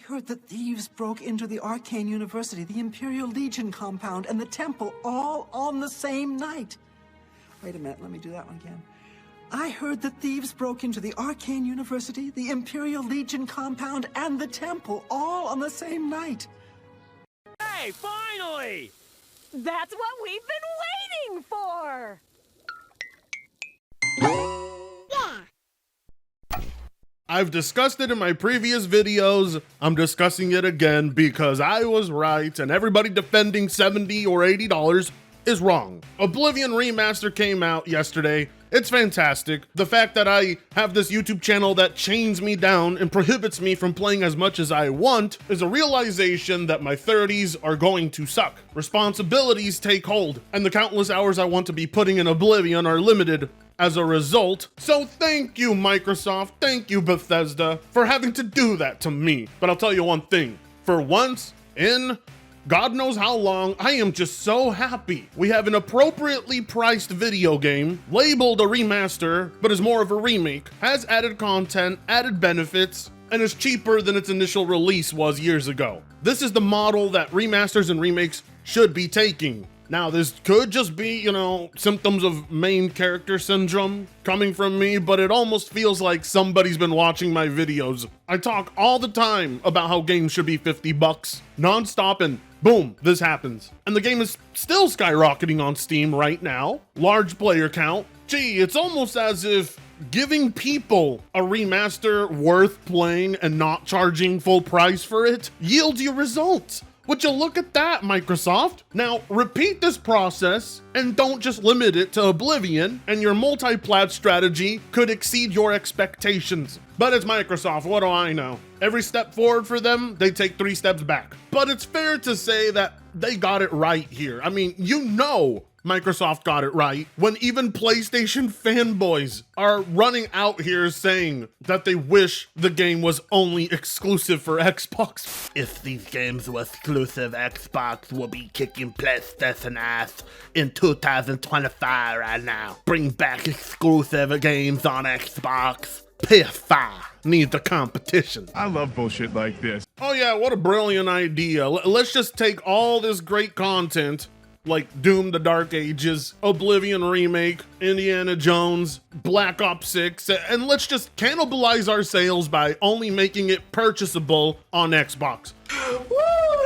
heard that thieves broke into the Arcane University, the Imperial Legion compound, and the temple all on the same night. Wait a minute, let me do that one again. I heard that thieves broke into the Arcane University, the Imperial Legion compound, and the temple all on the same night. Hey, finally! That's what we've been waiting for! I've discussed it in my previous videos. I'm discussing it again because I was right and everybody defending $70 or $80 is wrong. Oblivion Remaster came out yesterday. It's fantastic. The fact that I have this YouTube channel that chains me down and prohibits me from playing as much as I want is a realization that my 30s are going to suck. Responsibilities take hold, and the countless hours I want to be putting in Oblivion are limited as a result. So thank you, Microsoft, thank you, Bethesda, for having to do that to me. But I'll tell you one thing, for once in God knows how long, I am just so happy we have an appropriately priced video game, labeled a remaster, but is more of a remake, has added content, added benefits, and is cheaper than its initial release was years ago. This is the model that remasters and remakes should be taking. Now, this could just be, symptoms of main character syndrome coming from me, but it almost feels like somebody's been watching my videos. I talk all the time about how games should be $50 non-stop, and boom, this happens. And the game is still skyrocketing on Steam right now. Large player count. Gee, it's almost as if giving people a remaster worth playing and not charging full price for it yields you results. Would you look at that, Microsoft? Now, repeat this process and don't just limit it to Oblivion, and your multi-plat strategy could exceed your expectations. But it's Microsoft, what do I know? Every step forward for them, they take 3 steps back. But it's fair to say that they got it right here. I mean, Microsoft got it right when even PlayStation fanboys are running out here saying that they wish the game was only exclusive for Xbox. If these games were exclusive, Xbox will be kicking PlayStation ass in 2025 right now. Bring back exclusive games on Xbox. PS5 needs a competition. I love bullshit like this. Oh yeah, what a brilliant idea. Let's just take all this great content like Doom the Dark Ages, Oblivion Remake, Indiana Jones, Black Ops 6, and let's just cannibalize our sales by only making it purchasable on Xbox. Woo,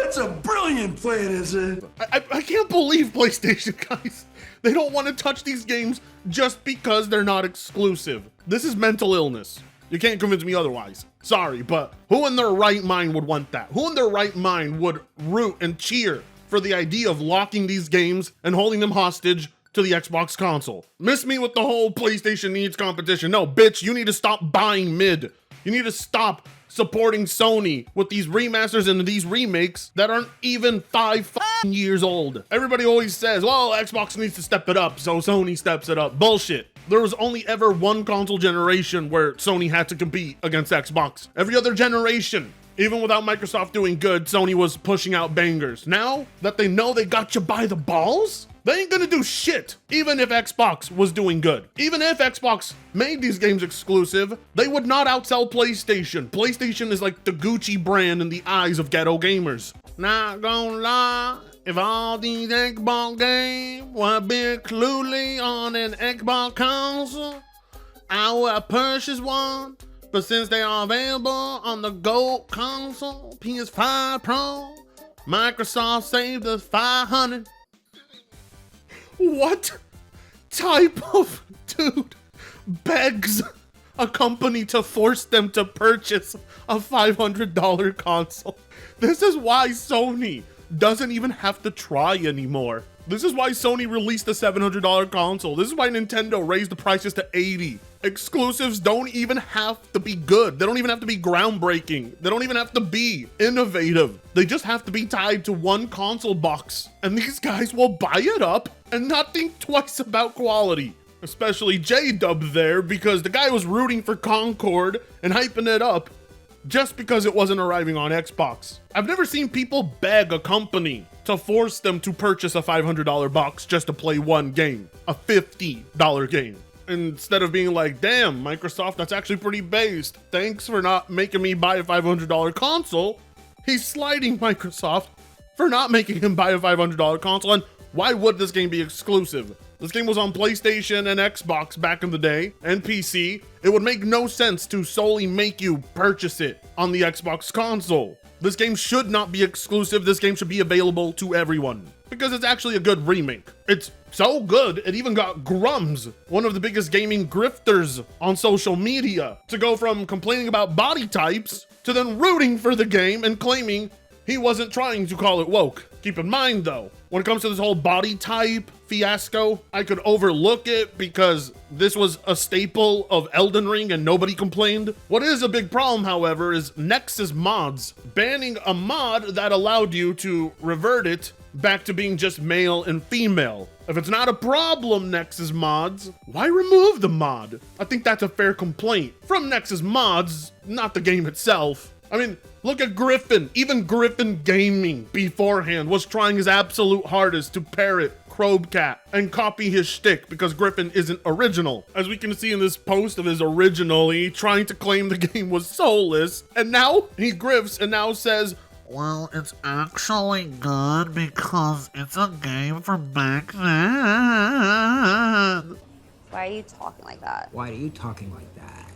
that's a brilliant plan, isn't it? I can't believe PlayStation, guys. They don't want to touch these games just because they're not exclusive. This is mental illness. You can't convince me otherwise. Sorry, but who in their right mind would want that? Who in their right mind would root and cheer for the idea of locking these games and holding them hostage to the Xbox console? Miss me with the whole PlayStation needs competition. No, bitch, you need to stop buying mid. You need to stop supporting Sony with these remasters and these remakes that aren't even 5 years old. Everybody always says, well, Xbox needs to step it up, so Sony steps it up. Bullshit. There was only ever one console generation where Sony had to compete against Xbox. Every other generation, even without Microsoft doing good, Sony was pushing out bangers. Now that they know they got you by the balls, they ain't gonna do shit, even if Xbox was doing good. Even if Xbox made these games exclusive, they would not outsell PlayStation. PlayStation is like the Gucci brand in the eyes of ghetto gamers. Not gonna lie, if all these Xbox games were built clearly on an Xbox console, I would have purchased one. But since they are available on the Gold console, PS5 Pro, Microsoft saved us $500. What type of dude begs a company to force them to purchase a $500 console? This is why Sony doesn't even have to try anymore. This is why Sony released the $700 console. This is why Nintendo raised the prices to $80. Exclusives don't even have to be good. They don't even have to be groundbreaking. They don't even have to be innovative. They just have to be tied to one console box. And these guys will buy it up and not think twice about quality. Especially J-Dub there, because the guy was rooting for Concord and hyping it up just because it wasn't arriving on Xbox. I've never seen people beg a company to force them to purchase a $500 box just to play one game, a $50 game. Instead of being like, damn, Microsoft, that's actually pretty based. Thanks for not making me buy a $500 console. He's sliding Microsoft for not making him buy a $500 console. And why would this game be exclusive? This game was on PlayStation and Xbox back in the day, and PC. It would make no sense to solely make you purchase it on the Xbox console. This game should not be exclusive. This game should be available to everyone because it's actually a good remake. It's so good, it even got Grums, one of the biggest gaming grifters on social media, to go from complaining about body types to then rooting for the game and claiming he wasn't trying to call it woke. Keep in mind though, when it comes to this whole body type fiasco, I could overlook it because this was a staple of Elden Ring and nobody complained. What is a big problem, however, is Nexus mods banning a mod that allowed you to revert it back to being just male and female. If it's not a problem, Nexus mods, why remove the mod? I think that's a fair complaint from Nexus mods, not the game itself. I mean, look at Griffin. Even Griffin Gaming beforehand was trying his absolute hardest to parrot Crowcat and copy his shtick because Griffin isn't original. As we can see in this post of his originally trying to claim the game was soulless, and now he grifts and now says, Well, it's actually good because it's a game from back then. Why are you talking like that? Why are you talking like that?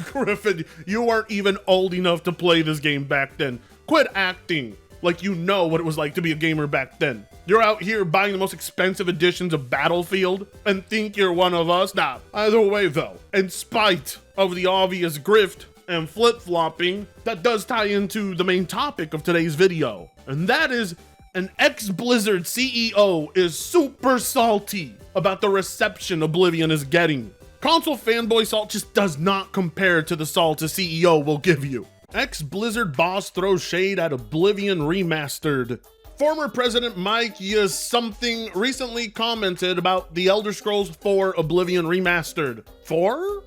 Griffin, you weren't even old enough to play this game back then. Quit acting like you know what it was like to be a gamer back then. You're out here buying the most expensive editions of Battlefield and think you're one of us? Nah, either way though, in spite of the obvious grift and flip-flopping, that does tie into the main topic of today's video. And that is, an ex-Blizzard CEO is super salty about the reception Oblivion is getting. Console fanboy salt just does not compare to the salt a CEO will give you. Ex-Blizzard boss throws shade at Oblivion Remastered. Former President Mike Something recently commented about the Elder Scrolls 4 Oblivion Remastered.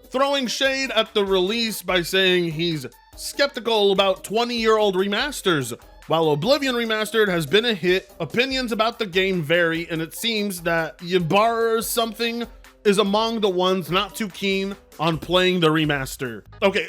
Throwing shade at the release by saying he's skeptical about 20-year-old remasters. While Oblivion Remastered has been a hit, opinions about the game vary, and it seems that Ybarra Something is among the ones not too keen on playing the remaster. Okay,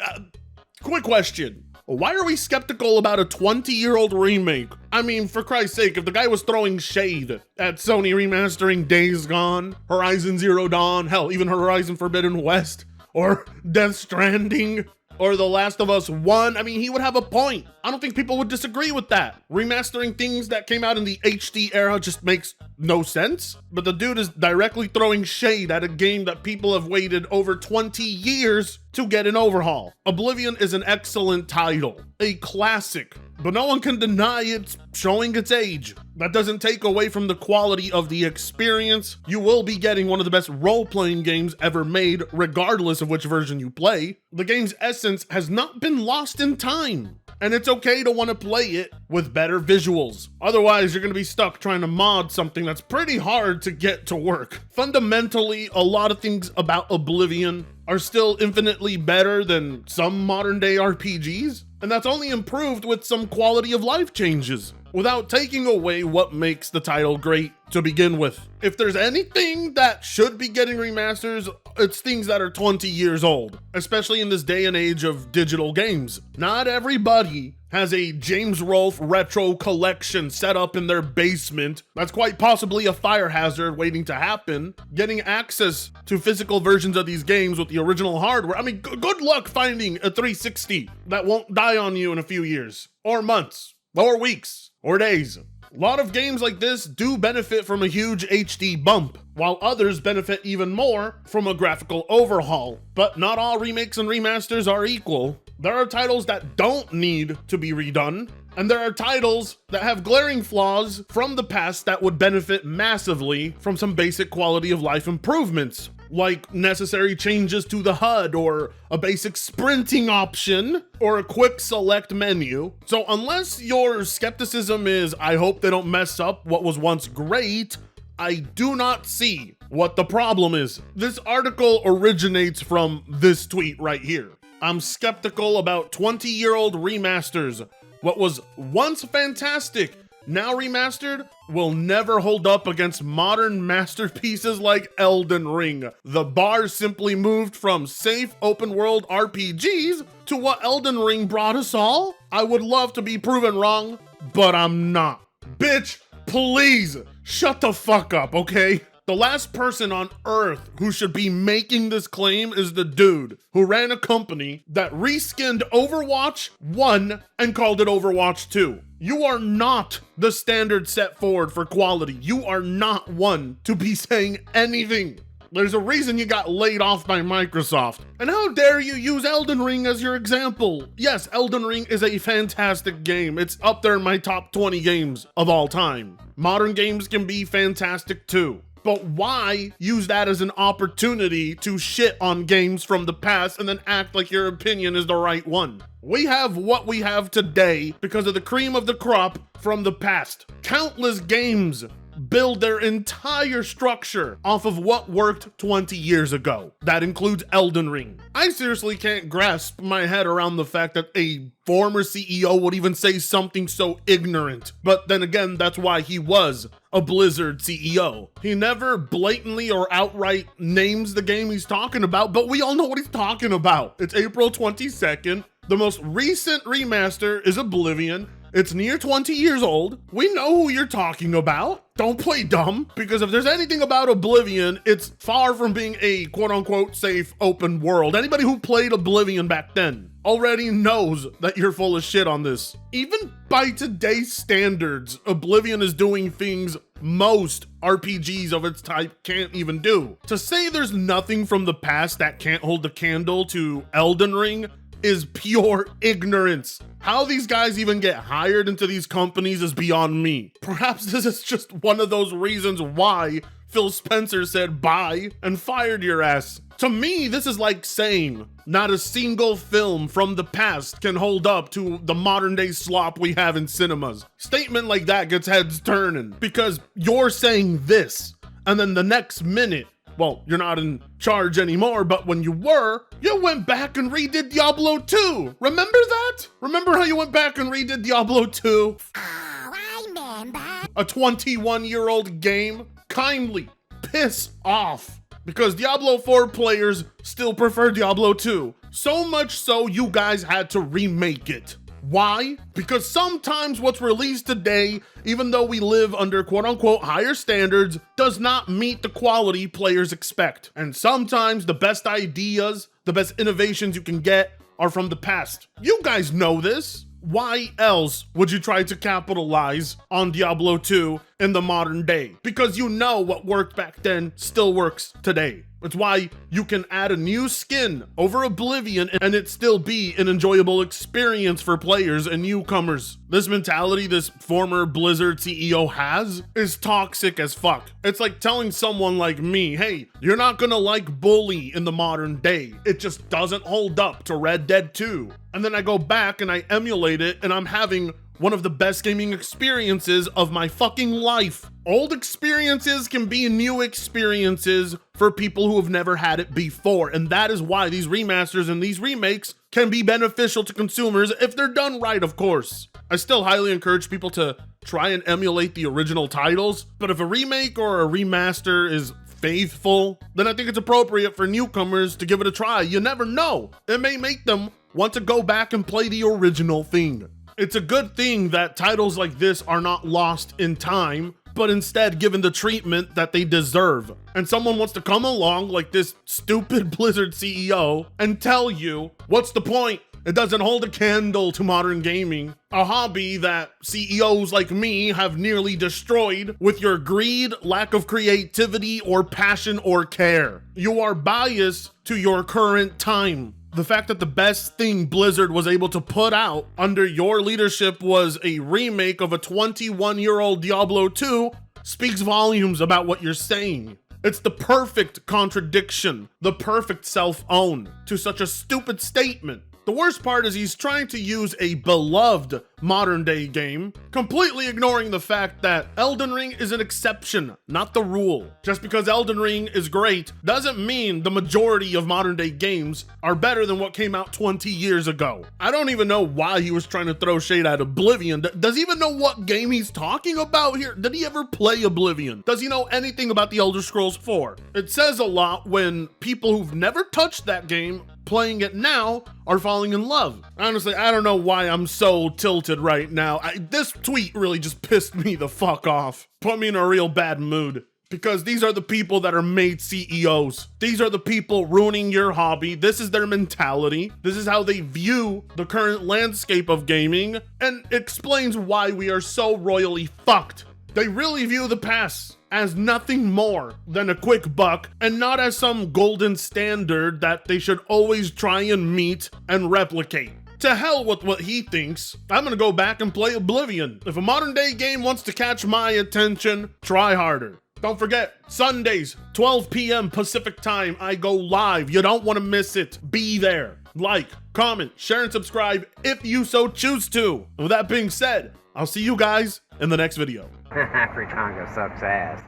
quick question. Why are we skeptical about a 20-year-old remake? I mean, for Christ's sake, if the guy was throwing shade at Sony remastering Days Gone, Horizon Zero Dawn, hell, even Horizon Forbidden West, or Death Stranding, or The Last of Us 1, I mean, he would have a point. I don't think people would disagree with that. Remastering things that came out in the HD era just makes no sense. But the dude is directly throwing shade at a game that people have waited over 20 years to get an overhaul. Oblivion is an excellent title, a classic, but no one can deny it's showing its age. That doesn't take away from the quality of the experience. You will be getting one of the best role-playing games ever made, regardless of which version you play. The game's essence has not been lost in time, and it's okay to want to play it with better visuals. Otherwise, you're going to be stuck trying to mod something that's pretty hard to get to work. Fundamentally, a lot of things about Oblivion are still infinitely better than some modern-day RPGs, and that's only improved with some quality of life changes, without taking away what makes the title great to begin with. If there's anything that should be getting remasters, it's things that are 20 years old, especially in this day and age of digital games. Not everybody has a James Rolfe retro collection set up in their basement. That's quite possibly a fire hazard waiting to happen. Getting access to physical versions of these games with the original hardware, I mean, good luck finding a 360 that won't die on you in a few years, or months, or weeks, or days. A lot of games like this do benefit from a huge HD bump, while others benefit even more from a graphical overhaul. But not all remakes and remasters are equal. There are titles that don't need to be redone, and there are titles that have glaring flaws from the past that would benefit massively from some basic quality of life improvements, like necessary changes to the HUD, or a basic sprinting option, or a quick select menu. So unless your skepticism is, I hope they don't mess up what was once great, I do not see what the problem is. This article originates from this tweet right here. I'm skeptical about 20-year-old remasters. What was once fantastic now remastered, will never hold up against modern masterpieces like Elden Ring. The bar simply moved from safe open world RPGs to what Elden Ring brought us all. I would love to be proven wrong, but I'm not. Bitch, please shut the fuck up, okay? The last person on Earth who should be making this claim is the dude who ran a company that reskinned Overwatch 1 and called it Overwatch 2. You are not the standard set forward for quality. You are not one to be saying anything. There's a reason you got laid off by Microsoft. And how dare you use Elden Ring as your example? Yes, Elden Ring is a fantastic game. It's up there in my top 20 games of all time. Modern games can be fantastic too. But why use that as an opportunity to shit on games from the past and then act like your opinion is the right one? We have what we have today because of the cream of the crop from the past. Countless games build their entire structure off of what worked 20 years ago. That includes Elden Ring. I seriously can't grasp my head around the fact that a former CEO would even say something so ignorant. But then again, that's why he was a Blizzard CEO. He never blatantly or outright names the game he's talking about, but we all know what he's talking about. It's April 22nd. The most recent remaster is Oblivion. It's near 20 years old. We know who you're talking about. Don't play dumb, because if there's anything about Oblivion, it's far from being a quote-unquote safe open world. Anybody who played Oblivion back then already knows that you're full of shit on this. Even by today's standards, Oblivion is doing things most RPGs of its type can't even do. To say there's nothing from the past that can't hold a candle to Elden Ring is pure ignorance. How these guys even get hired into these companies is beyond me. Perhaps this is just one of those reasons why Phil Spencer said bye and fired your ass. To me, this is like saying not a single film from the past can hold up to the modern day slop we have in cinemas. Statement like that gets heads turning because you're saying this, and then the next minute, well, you're not in charge anymore, but when you were, you went back and redid Diablo 2. Remember that? Remember how you went back and redid Diablo 2? Oh, I remember. A 21-year-old game? Kindly piss off. Because Diablo 4 players still prefer Diablo 2. So much so, you guys had to remake it. Why? Because sometimes what's released today, even though we live under quote-unquote higher standards, does not meet the quality players expect. And sometimes the best ideas, the best innovations you can get are from the past. You guys know this. Why else would you try to capitalize on Diablo 2 in the modern day? Because you know what worked back then still works today. It's why you can add a new skin over Oblivion and it still be an enjoyable experience for players and newcomers. This mentality this former Blizzard CEO has is toxic as fuck. It's like telling someone like me, hey, you're not gonna like Bully in the modern day. It just doesn't hold up to Red Dead 2. And then I go back and I emulate it and I'm having one of the best gaming experiences of my fucking life. Old experiences can be new experiences for people who have never had it before, and that is why these remasters and these remakes can be beneficial to consumers if they're done right, of course. I still highly encourage people to try and emulate the original titles, but if a remake or a remaster is faithful, then I think it's appropriate for newcomers to give it a try. You never know. It may make them want to go back and play the original thing. It's a good thing that titles like this are not lost in time, but instead given the treatment that they deserve. And someone wants to come along like this stupid Blizzard CEO and tell you, what's the point? It doesn't hold a candle to modern gaming, a hobby that CEOs like me have nearly destroyed with your greed, lack of creativity, or passion or care. You are biased to your current time. The fact that the best thing Blizzard was able to put out under your leadership was a remake of a 21-year-old Diablo 2 speaks volumes about what you're saying. It's the perfect contradiction, the perfect self-own to such a stupid statement. The worst part is he's trying to use a beloved modern day game, completely ignoring the fact that Elden Ring is an exception, not the rule. Just because Elden Ring is great doesn't mean the majority of modern day games are better than what came out 20 years ago. I don't even know why he was trying to throw shade at Oblivion. Does he even know what game he's talking about here? Did he ever play Oblivion? Does he know anything about the Elder Scrolls 4? It says a lot when people who've never touched that game playing it now are falling in love. Honestly, I don't know why I'm so tilted right now. This tweet really just pissed me the fuck off. Put me in a real bad mood. Because these are the people that are made CEOs. These are the people ruining your hobby. This is their mentality. This is how they view the current landscape of gaming, and explains why we are so royally fucked. They really view the past as nothing more than a quick buck and not as some golden standard that they should always try and meet and replicate. To hell with what he thinks. I'm gonna go back and play Oblivion. If a modern day game wants to catch my attention, try harder. Don't forget, Sundays, 12 p.m. Pacific time, I go live. You don't want to miss it. Be there. Like, comment, share, and subscribe if you so choose to. And with that being said, I'll see you guys in the next video. Free Congo sucks ass.